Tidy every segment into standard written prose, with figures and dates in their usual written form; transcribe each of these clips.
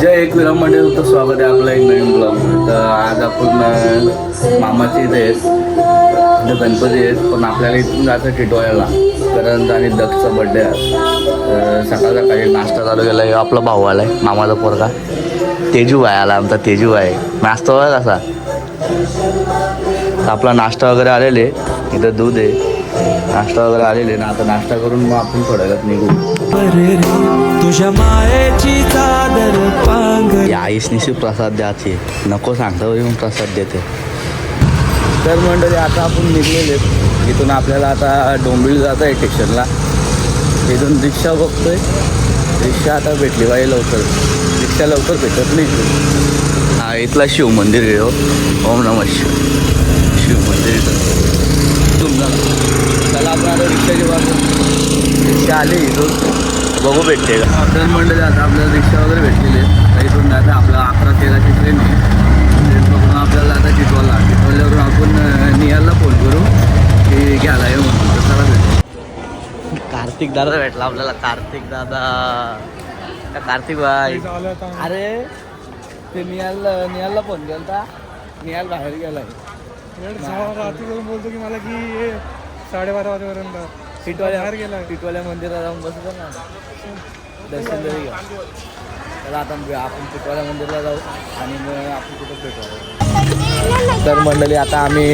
जय एकविराम मंडळी, तुमचं स्वागत आहे आपलं एक नवीन ब्लॉग. तर आज आपण मामाचे इथे आहेत, गणपती आहेत, पण आपल्याला इथून जायचं टिटवाळ्याला. कारण आणि दक्षचा बड्डे आहे. सकाळ सकाळी नाश्ता चालू केला आहे. आपला भाऊ आला आहे, मामाचा पोरगा तेजू आहे आला, आमचा तेजू आहे. नाश्ता वगैरे कसा तर आपला नाश्ता वगैरे आलेले, इथं दूध आहे, नाश्ता वगैरे आलेले ना. आता नाश्ता करून मग आपण थोड्या वेळात निघू. तुझ्या मायेची चादर पांग या आईसनीशी प्रसाद द्यायचे नको सांगता येऊन प्रसाद देते. तर मंडळी आता आपण निघलेले इथून. आपल्याला आता डोंबिवली जातं आहे स्टेशनला. इथून रिक्षा बघतोय, रिक्षा आता भेटली पाहिजे लवकर. रिक्षा लवकर भेटत नाही. हा इथला शिव मंदिर आहे. ओम नमः शिव मंदिर इथं त्याला आपण आता रिक्षाची बाजू रिक्षा आली इथून बघू भेटते का. तर मंडळी आता आपल्याला रिक्षा वगैरे भेटलेली आहे. इथून जाता आपला 11:13ची ट्रेन आहे. ट्रेन बघून आपल्याला आता टिटवाळ्यावरून आपण नियालला फोन करू की घ्यायला येऊ म्हणून. तर चला भेटू. कार्तिक दादा भेटला आपल्याला. कार्तिक दादा, कार्तिक भाई. अरे ते नियालला फोन केला, नियाल बाहेर गेलाय. बोलतो की मला की 12:30 वाजेपर्यंत टिटवाळ्या मंदिरात जाऊन बसतो ना, दर्शन जरी घ्या. त्याला आता आपण टिटवाळ्या मंदिरला जाऊ आणि मग आपण कुठं भेटू. तर मंडळी आता आम्ही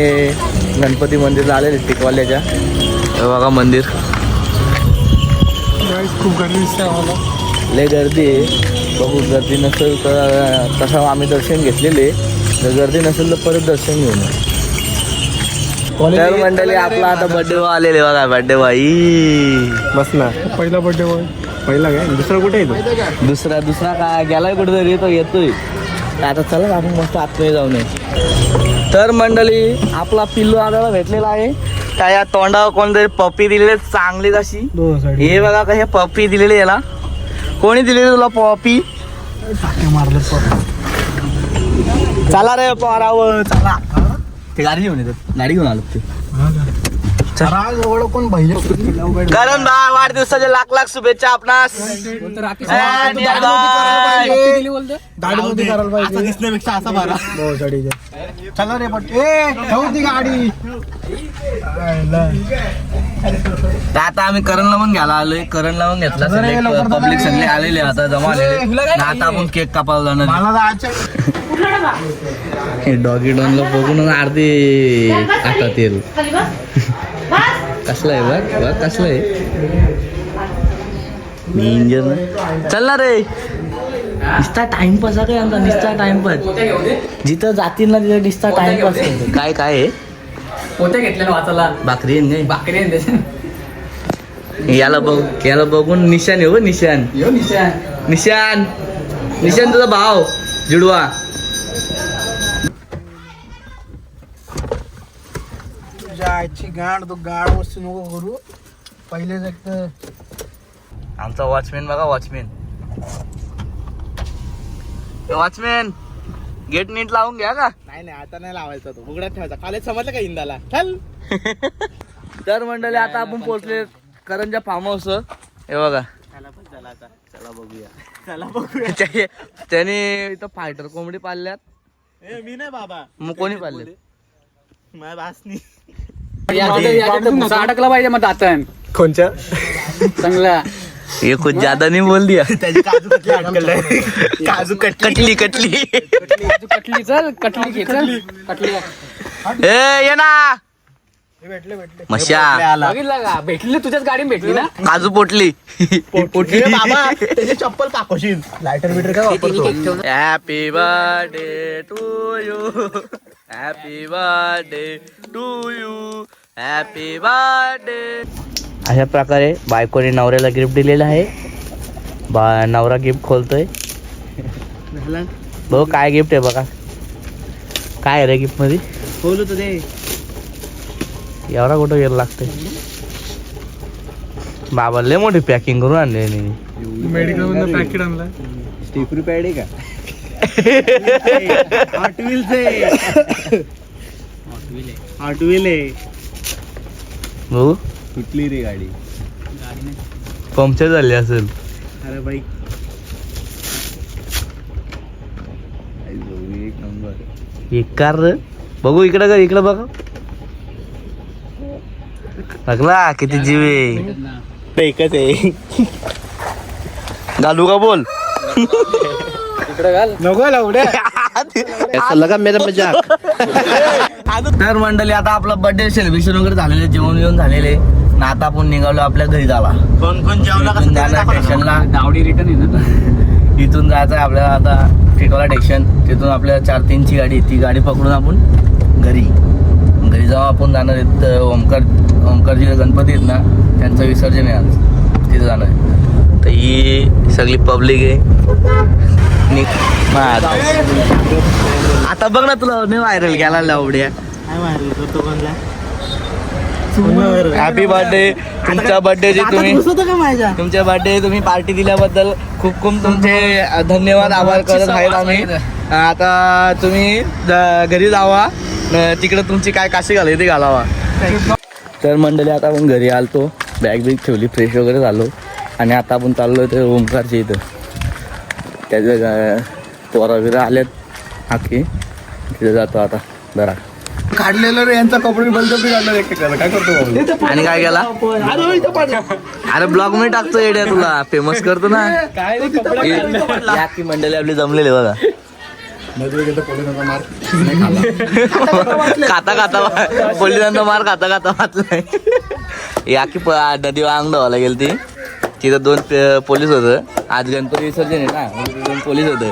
गणपती मंदिरला आलेले टिटवाल्याच्या. हे बघा मंदिर खूप गर्दी दिसते आम्हाला. लय गर्दी आहे. बघू गर्दी नसेल तर तसं आम्ही दर्शन घेतलेले. जर गर्दी नसेल तर परत दर्शन घेऊन. तर मंडळी आपला आता बर्थडे आलेले बघा. बर्थडे बाई बस ना. पहिला बर्थडे बॉय. पहिला काय दुसरा कुठे येतो? दुसरा काय गेलाय कुठे तरी येतोय. आता चला आपण मस्त आतमध्ये जाऊ नये. तर मंडळी आपला पिल्लू आम्हाला भेटलेला आहे. त्या या तोंडावर कोणतरी पप्पी दिलेली चांगली अशी. हे बघा का हे पप्पी दिलेली याला. कोणी दिलेली तुला पप्पी? मारलं. चला रे पोरावं चला. ते गाडी घेऊन येतात. गाडी घेऊन आलो ते. कोण पहिले कारण वाढदिवसाचे लाख शुभेच्छा आपणास. दिसण्यापेक्षा असा भरा. चला रे पण ती गाडी. आता आम्ही करणला पण घ्यायला आलोय. करणला पण घेतला. पब्लिक सगळे आलेले आता जमा आलेले. आता आपण केक कापायला जाणार. हे डॉगी डॉनला बघून अर्धी आता तेल कसलं आहे बघ बघ कसलं आहे. मी इंजन चल ना रे. निस्ता टाइमपास काय आमचा. निस्ता टाइमपास जिथं जातील ना तिथं निस्ता टाइमपास. काय काय आहे पोते घेतलेलं वाचायला. भाकरी नाही भाकरी आहे त्याच्यात. याला बघून निशान आहे. हो निशान. निशान निशान तुझा भाव जुडवा. आजची गाड तो गाड वस्तू नको करू. पहिलेच एक तर आमचा वॉचमॅन बघा. वॉचमॅन गेट नीट लावून घ्या का. नाही आता नाही लावायचा. तो उघड्यात ठेवायचा. कॉलेज समजलं का इंदाला. चल. तर मंडळी आता आपण पोहोचले करंजा फार्म हाऊस. हे बघा चला बघूया. त्याने इथं फायटर कोंबडी पाळल्यात. मी नाही बाबा. मग कोणी पाळले? माझ्या भासनी. अडकला पाहिजे मग दातन कोणच्या चांगला. ये कुछ ज्यादा नहीं बोल दिया. काजू कटली कटली चल. कटली घे चल. कटली ए ये ना भेटले मशा. बघितलं का. भेटली तुझ्याच गाडीत भेटली ना. काजू पोटली बाबा. त्याची चप्पल काकोशील. लायटर बिटर काय वापरतो. Happy birthday to you. Happy birthday to you. Happy birthday. अशा प्रकारे बायकोने नवऱ्याला गिफ्ट दिलेलं आहे. नवरा गिफ्ट खोलतोय. भाऊ काय गिफ्ट आहे बघा. काय आहे रे गिफ्ट मध्ये. खोलू तर दे. एवढा कुठं गेला लागतंय. बाबा लय मोठी पॅकिंग करून आणले. मेडिकल मधून पॅकेट आणलाय. स्टिफरी पॅड आहे का. हॉट व्हील आहे. भाऊ कुठली रे गाडी. पंक्चर झाली असेल. अरे भाई बेकार रे. बघू इकडं का इकडं बघा लागला किती जीव आहे. एकच आहे. घालू का बोल. इकडे घाल. नको लावड्या लगा मेरा मजाक. तर मंडळी आता आपला बर्थडे सेलिब्रेशन वगैरे झालेले, जेवण येऊन झालेले ना. आता आपण निघालो आपल्या घरी जावा. कोण जेवला स्टेशनला दावडी रिटर्न आहे ना. इथून जायचं आहे आपल्याला आता टिटवाला स्टेशन. तिथून आपल्याला 4-3ची गाडी, ती गाडी पकडून आपण घरी जाऊ. आपण जाणार आहेत ओमकारजी गणपती आहेत ना, त्यांचं विसर्जन आहे आज, तिथे जाणार आहे. तर ही सगळी पब्लिक आहे. आता बघ ना तुला नाही व्हायरल केला लावड्या. Happy birthday. तुमच्या बर्थडेची तुमच्या बर्थडे तुम्ही पार्टी दिल्याबद्दल खूप खूप तुमचे धन्यवाद, आभार करत आहेत आम्ही. आता तुम्ही घरी जावा, तिकडे तुमची काय काशी घालाय ते घालावा. तर मंडळी आता आपण घरी आलतो, बॅग बिग ठेवली, फ्रेश वगैरे झालो आणि आता आपण चाललो ते ओमकारच्या इथं. त्याच्या पोरा बिरा आल्यात आखी, तिथे जातो आता जरा. काढलेलं रे यांचा कपडे बंद काय करतो आणि काय केला. अरे ब्लॉग मध्ये टाकतो एड्या, तुला फेमस करतो ना. आखी मंडळी आपली जमलेली बघा. खाता खाता पोलिसांचा मार खाता खाता वाचलाय. याकी नदी अंग धावायला गेली ती, तिथं 2 पोलीस होतं. आज गणपती विसर्जन आहे ना, 2 पोलीस होतं.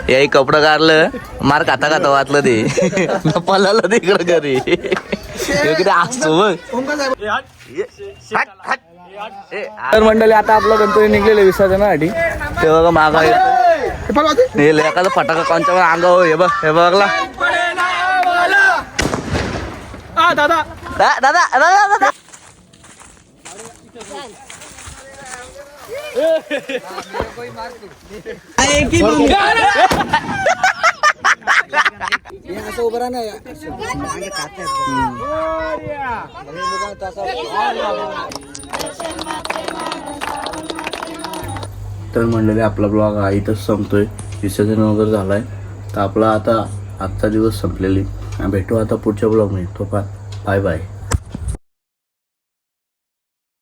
याही कपडं काढलं, मार खाता खाता वाचलं ते. पळालं ते इकडं घरी. किती असतो बघ. तर मंडळी आता आपलं गणपती निघलेलं विसर्जनासाठी. ते बघा मागा एखादा फटाका कोणच्या अंगावर. हे बघ, हे बघला दादा दादा दादा. तर मंडळी आपला ब्लॉग हा इथंच संपतोय. विसर्जन वगैरे झालाय, तर आपला आता आजचा दिवस संपलेली. भेटू आता पुढच्या ब्लॉगमध्ये. तो बाय बाय.